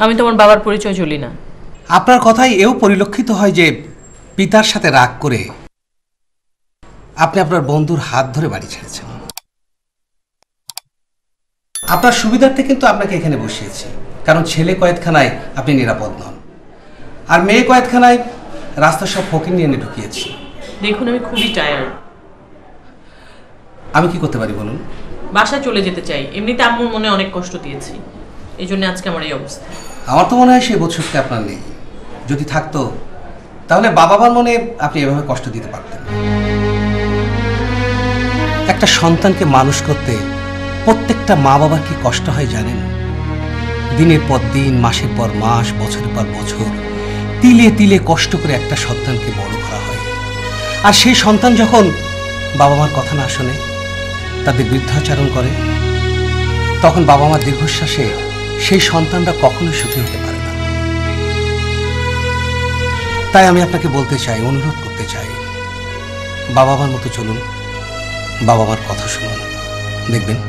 আমি তোমার বাবার পরিচয় চলি না। আপনার কথাই এও পরিলক্ষিত হয় যে পিতার সাথে রাগ করে আপনি আপনার বন্ধুর হাত ধরে বাড়ি ছেড়েছেন। আপনার সুবিধার্থে কিন্তু আপনাকে এখানে বসিয়েছি, কারণ ছেলে কয়েদখানায় আপনি নিরাপদ নন, আর মেয়ে কয়েদখানায় রাস্তা সব ফকির নিয়ে এনে ঢুকিয়েছি। দেখুন, আমি খুবই টায়ার্ড। আমি কি করতে পারি বলুন? বাসায় চলে যেতে চাই। এমনিতে আম্মুর মনে অনেক কষ্ট দিয়েছি, এই জন্য আজকে আমার এই অবস্থা। আমার তো মনে হয় সেই বোধশক্তি আপনার নেই। যদি থাকতো তাহলে বাবা মার মনে আপনি এভাবে কষ্ট দিতে পারতেন। একটা সন্তানকে মানুষ করতে প্রত্যেকটা মা বাবার কি কষ্ট হয় জানেন? দিনের পর দিন, মাসের পর মাস, বছরের পর বছর তিলে তিলে কষ্ট করে একটা সন্তানকে বড় করা হয়। আর সেই সন্তান যখন বাবা মার কথা না শোনে, তাদের বৃদ্ধাচরণ করে, তখন বাবা মার দীর্ঘশ্বাসে সেই সন্তানরা কখনোই সুখী হতে পারে না। তাই আমি আপনাকে বলতে চাই, অনুরোধ করতে চাই, বাবা মার মতো চলুন, বাবা মার কথা শুনুন, দেখবেন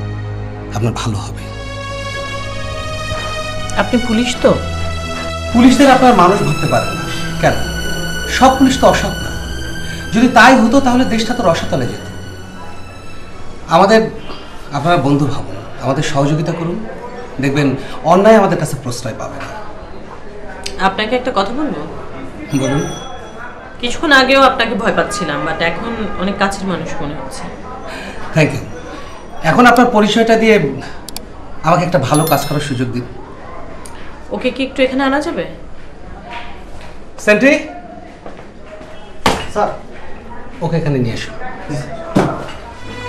আপনার ভালো হবে। আপনি পুলিশ তো? পুলিশদের আপনার মানুষ ভাবতে পারেন না কেন? সব পুলিশ তো অসৎ না। যদি তাই হতো তাহলে দেশটা তো রসাতলে যেত। আপনারা বন্ধু ভাবুন, আমাদের সহযোগিতা করুন, দেখবেন অন্যায় আমাদের কাছে প্রশ্রয় পাবে না। আপনাকে একটা কথা বলবো? বলুন। কিছুক্ষণ আগেও আপনাকে ভয় পাচ্ছিলাম, বাট এখন অনেক কাছের মানুষ মনে হচ্ছে। Thank you. এখন আপনার পরিচয়টা দিয়ে আমাকে একটা ভালো কাজ করার সুযোগ দিন। ওকে কি একটু এখানে আনা যাবে? সেন্ট্রি স্যার, ওকে এখানে নিয়ে এসো।